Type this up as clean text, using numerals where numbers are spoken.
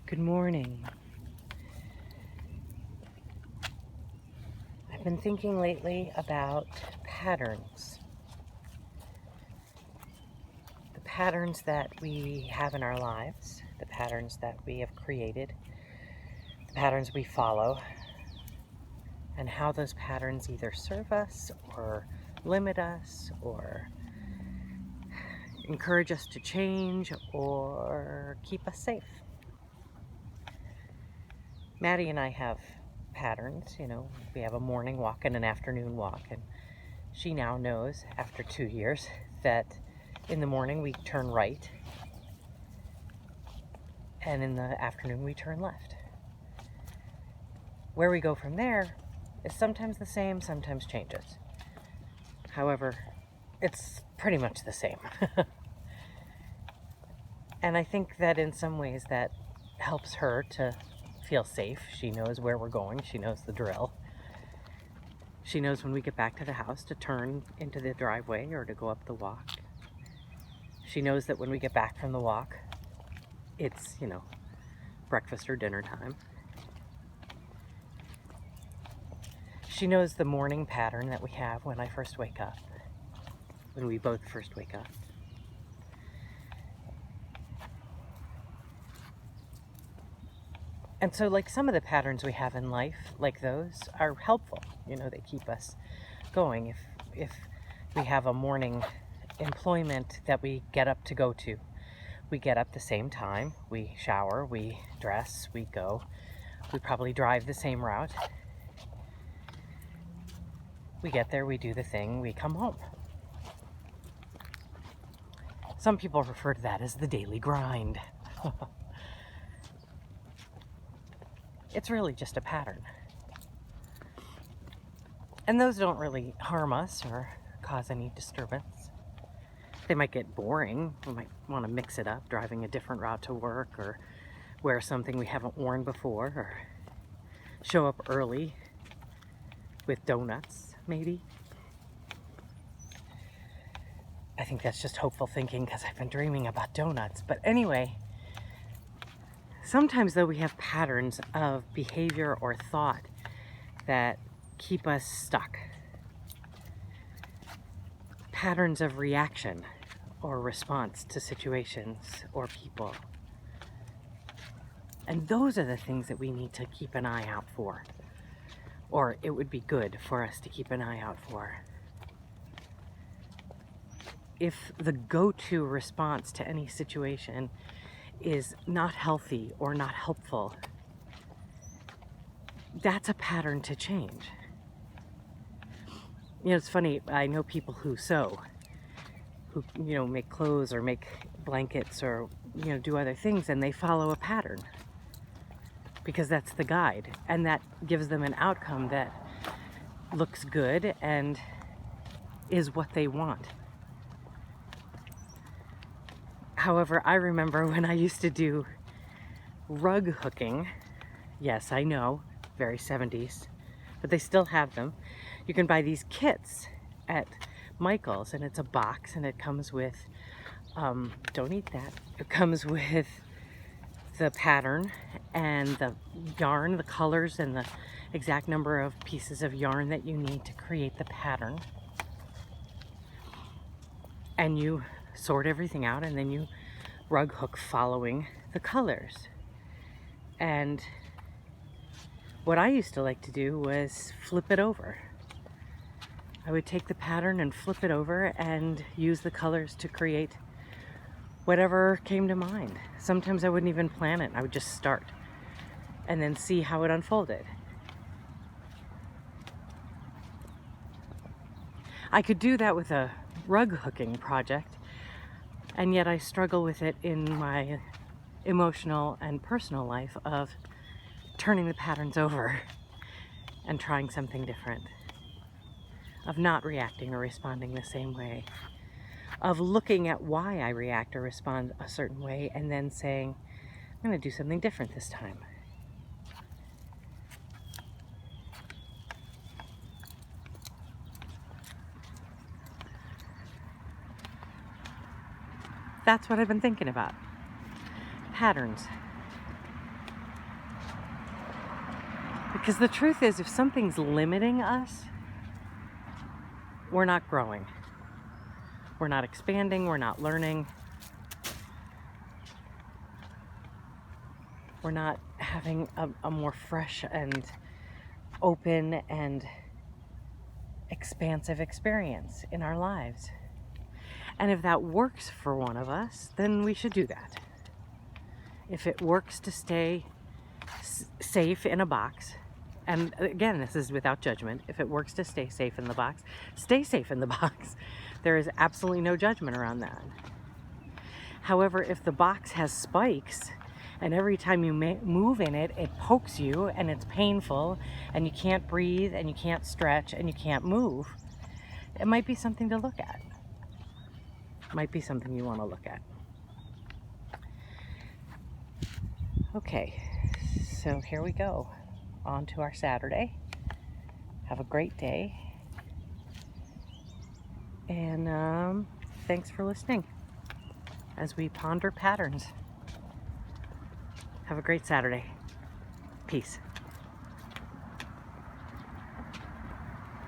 Good morning. I've been thinking lately about patterns. The patterns that we have in our lives, the patterns that we have created, the patterns we follow, and how those patterns either serve us or limit us or encourage us to change or keep us safe. Maddie and I have patterns, we have a morning walk and an afternoon walk, and she now knows after 2 years that in the morning we turn right and in the afternoon we turn left. Where we go from there is sometimes the same, sometimes changes. However, it's pretty much the same. And I think that in some ways that helps her to feel safe. She knows where we're going. She knows the drill. She knows when we get back to the house to turn into the driveway or to go up the walk. She knows that when we get back from the walk, it's, breakfast or dinner time. She knows the morning pattern that we have when I first wake up, when we both first wake up. And so, like, some of the patterns we have in life, like those, are helpful. They keep us going. If we have a morning employment that we get up to go to, we get up the same time, we shower, we dress, we go. We probably drive the same route. We get there, we do the thing, we come home. Some people refer to that as the daily grind. It's really just a pattern. And those don't really harm us or cause any disturbance. They might get boring. We might want to mix it up, driving a different route to work, or wear something we haven't worn before, or show up early with donuts, maybe. I think that's just hopeful thinking because I've been dreaming about donuts. But anyway, sometimes though we have patterns of behavior or thought that keep us stuck. Patterns of reaction or response to situations or people. And those are the things that we need to keep an eye out for. Or it would be good for us to keep an eye out for. If the go-to response to any situation is not healthy or not helpful, that's a pattern to change. It's funny, I know people who sew, who, make clothes or make blankets or, do other things, and they follow a pattern because that's the guide, and that gives them an outcome that looks good and is what they want. However, I remember when I used to do rug hooking. Yes, I know, very 70s, but they still have them. You can buy these kits at Michael's, and it's a box, and it comes with, don't eat that, it comes with the pattern and the yarn, the colors, and the exact number of pieces of yarn that you need to create the pattern. And you sort everything out, and then you rug hook following the colors. And what I used to like to do was flip it over. I would take the pattern and flip it over and use the colors to create whatever came to mind. Sometimes I wouldn't even plan it. I would just start and then see how it unfolded. I could do that with a rug hooking project, and yet I struggle with it in my emotional and personal life of turning the patterns over and trying something different, of not reacting or responding the same way, of looking at why I react or respond a certain way and then saying, I'm going to do something different this time. That's what I've been thinking about. Patterns. Because the truth is, if something's limiting us, we're not growing. We're not expanding, we're not learning. We're not having a more fresh and open and expansive experience in our lives. And if that works for one of us, then we should do that. If it works to stay safe in a box, and again, this is without judgment, if it works to stay safe in the box, stay safe in the box. There is absolutely no judgment around that. However, if the box has spikes, and every time you move in it, it pokes you and it's painful and you can't breathe and you can't stretch and you can't move, it might be something to look at. It might be something you want to look at. Okay, so here we go. On to our Saturday. Have a great day. And thanks for listening as we ponder patterns. Have a great Saturday. Peace.